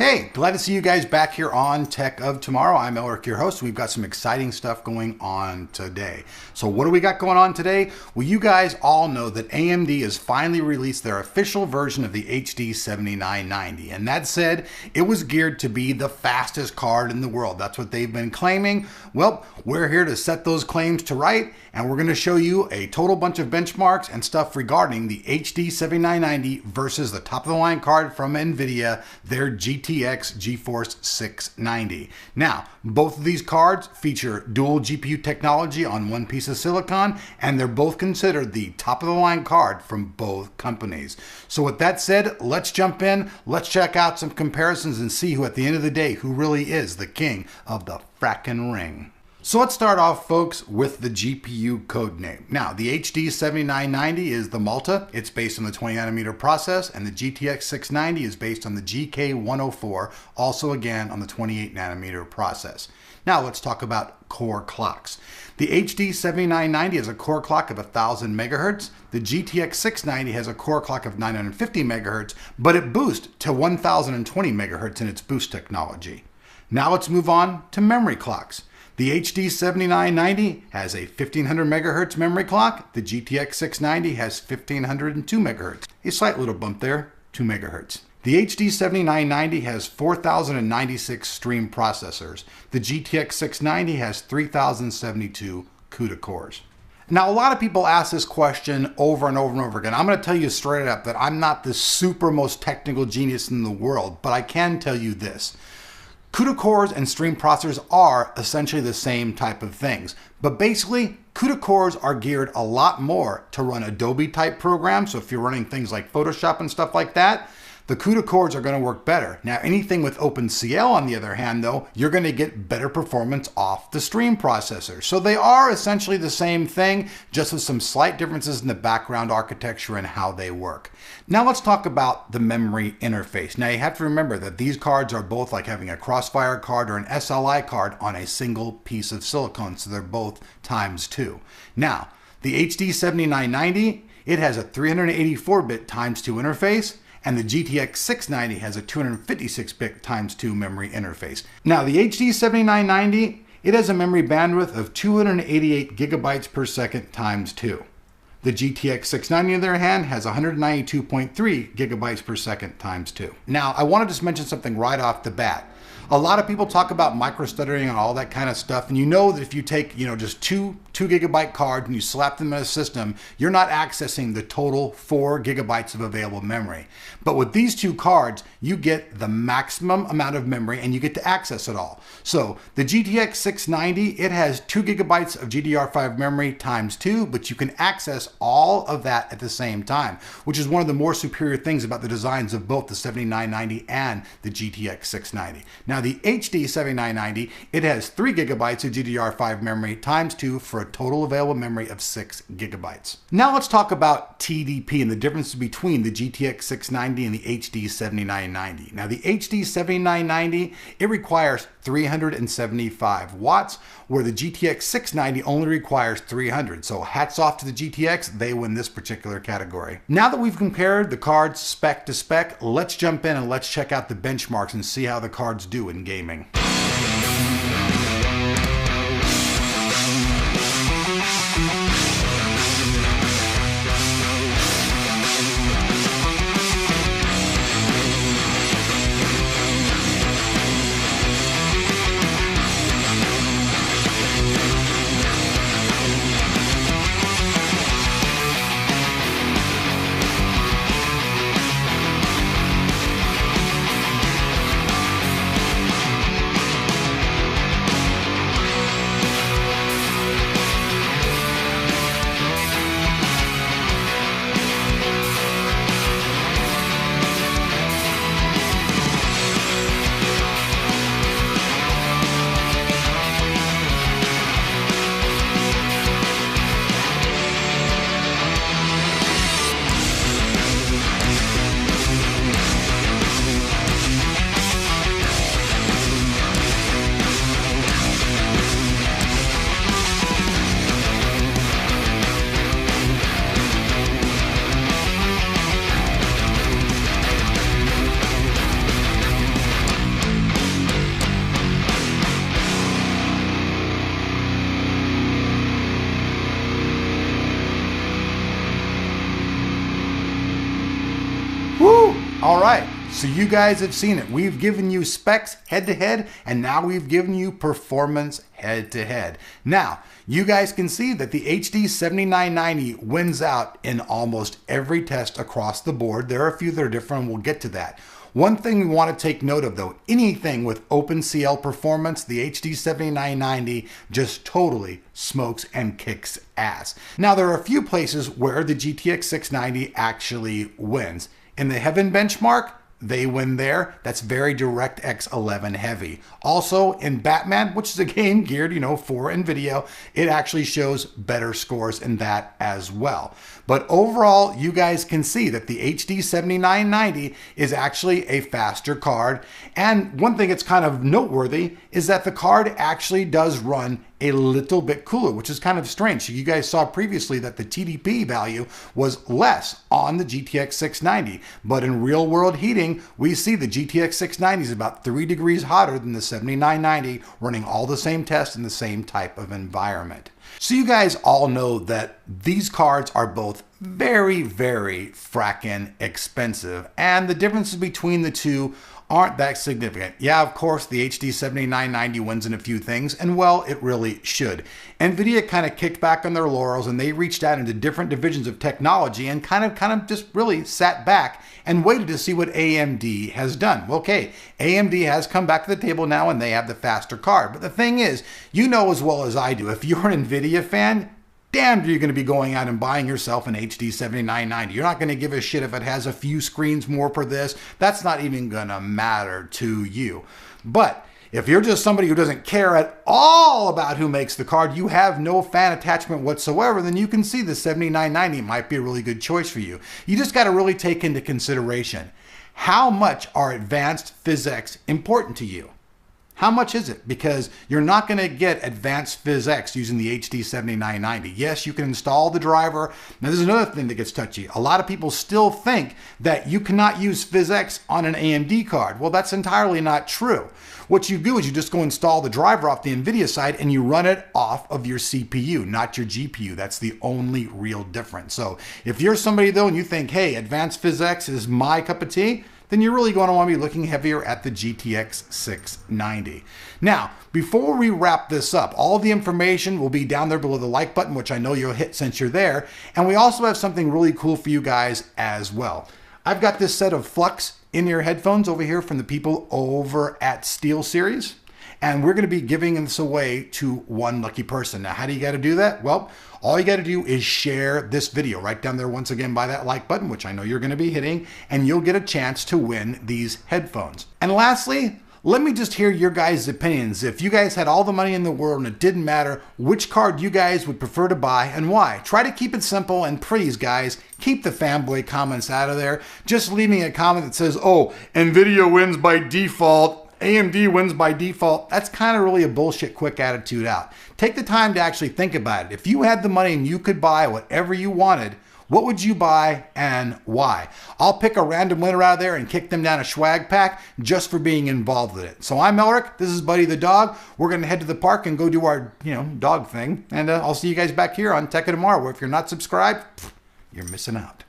Hey, glad to see you guys back here on Tech of Tomorrow. I'm Elric, your host. We've got some exciting stuff going on today. So what do we got going on today? Well, you guys all know that AMD has finally released their official version of the HD 7990. And that said, it was geared to be the fastest card in the world. That's what they've been claiming. Well, we're here to set those claims to right, and we're going to show you a total bunch of benchmarks and stuff regarding the HD 7990 versus the top of the line card from NVIDIA, their GTX GeForce 690. Now, both of these cards feature dual GPU technology on one piece of silicon, and they're both considered the top of the line card from both companies. So with that said, let's jump in, let's check out some comparisons and see who at the end of the day, who really is the king of the frackin' ring. So let's start off, folks, with the GPU code name. Now, the HD 7990 is the Malta. It's based on the 20 nanometer process, and the GTX 690 is based on the GK104, also again on the 28 nanometer process. Now let's talk about core clocks. The HD 7990 has a core clock of 1000 megahertz. The GTX 690 has a core clock of 950 megahertz, but it boosts to 1020 megahertz in its boost technology. Now let's move on to memory clocks. The HD 7990 has a 1500 megahertz memory clock. The GTX 690 has 1502 megahertz. A slight little bump there, 2 megahertz. The HD 7990 has 4096 stream processors. The GTX 690 has 3072 CUDA cores. Now, a lot of people ask this question over and over and over again. I'm going to tell you straight up that I'm not the super most technical genius in the world, but I can tell you this. CUDA cores and stream processors are essentially the same type of things, but basically CUDA cores are geared a lot more to run Adobe type programs. So if you're running things like Photoshop and stuff like that, the CUDA cores are going to work better. Now, anything with OpenCL, on the other hand, though, you're going to get better performance off the stream processor. So they are essentially the same thing, just with some slight differences in the background architecture and how they work. Now let's talk about the memory interface. Now you have to remember that these cards are both like having a Crossfire card or an SLI card on a single piece of silicon, so they're both ×2. Now, the HD 7990, it has a 384-bit ×2 interface, and the GTX 690 has a 256-bit ×2 memory interface. Now the HD 7990, it has a memory bandwidth of 288 gigabytes per second ×2. The GTX 690, on the other hand, has 192.3 gigabytes per second ×2. Now, I want to just mention something right off the bat. A lot of people talk about micro-stuttering and all that kind of stuff, and you know that if you take, just two gigabyte cards and you slap them in a system, you're not accessing the total 4 gigabytes of available memory. But with these two cards, you get the maximum amount of memory and you get to access it all. So the GTX 690, it has 2 gigabytes of GDDR5 memory ×2, but you can access all of that at the same time, which is one of the more superior things about the designs of both the 7990 and the GTX 690. Now the HD 7990, it has 3 gigabytes of GDDR5 memory ×2 for a total available memory of 6 gigabytes. Now let's talk about TDP and the difference between the GTX 690 and the HD 7990. Now the HD 7990, it requires 375 watts, where the GTX 690 only requires 300. So hats off to the GTX, they win this particular category. Now that we've compared the cards spec to spec, let's jump in and let's check out the benchmarks and see how the cards do in gaming. All right, so you guys have seen it. We've given you specs head-to-head, and now we've given you performance head-to-head. Now, you guys can see that the HD 7990 wins out in almost every test across the board. There are a few that are different, and we'll get to that. One thing we want to take note of though, anything with OpenCL performance, the HD 7990 just totally smokes and kicks ass. Now there are a few places where the GTX 690 actually wins. In the Heaven benchmark, they win there. That's very DirectX 11 heavy. Also in Batman, which is a game geared, for NVIDIA, it actually shows better scores in that as well. But overall, you guys can see that the HD 7990 is actually a faster card. And one thing that's kind of noteworthy is that the card actually does run a little bit cooler, which is kind of strange. So you guys saw previously that the TDP value was less on the GTX 690, but in real world heating, we see the GTX 690 is about 3 degrees hotter than the 7990, running all the same tests in the same type of environment. So you guys all know that these cards are both very, very frackin' expensive, and the differences between the two aren't that significant. Yeah, of course, the HD 7990 wins in a few things, and well, it really should. NVIDIA kind of kicked back on their laurels, and they reached out into different divisions of technology and kind of just really sat back and waited to see what AMD has done. Well, okay, AMD has come back to the table now, and they have the faster card. But the thing is, you know as well as I do, if you're an NVIDIA fan, damn, you're going to be going out and buying yourself an HD 7990. You're not going to give a shit if it has a few screens more per this. That's not even going to matter to you. But if you're just somebody who doesn't care at all about who makes the card, you have no fan attachment whatsoever, then you can see the 7990 might be a really good choice for you. You just got to really take into consideration, how much are advanced physics important to you? How much is it? Because you're not going to get advanced physics using the HD 7990. Yes, you can install the driver. Now, there's another thing that gets touchy. A lot of people still think that you cannot use physics on an AMD card. Well, that's entirely not true. What you do is you just go install the driver off the NVIDIA side and you run it off of your CPU, not your GPU. That's the only real difference. So if you're somebody though and you think, hey, advanced physics is my cup of tea, then you're really going to want to be looking heavier at the GTX 690. Now, before we wrap this up, all the information will be down there below the like button, which I know you'll hit since you're there. And we also have something really cool for you guys as well. I've got this set of Flux in-ear headphones over here from the people over at SteelSeries. And we're going to be giving this away to one lucky person. Now, how do you got to do that? Well, all you got to do is share this video right down there once again by that like button, which I know you're going to be hitting, and you'll get a chance to win these headphones. And lastly, let me just hear your guys' opinions. If you guys had all the money in the world and it didn't matter, which card you guys would prefer to buy and why? Try to keep it simple, and please, guys, keep the fanboy comments out of there. Just leave me a comment that says, oh, NVIDIA wins by default, AMD wins by default. That's kind of really a bullshit quick attitude out. Take the time to actually think about it. If you had the money and you could buy whatever you wanted, what would you buy and why? I'll pick a random winner out of there and kick them down a swag pack just for being involved with it. So I'm Elric, this is Buddy the dog. We're gonna head to the park and go do our, dog thing. And I'll see you guys back here on Tech of Tomorrow, where if you're not subscribed, you're missing out.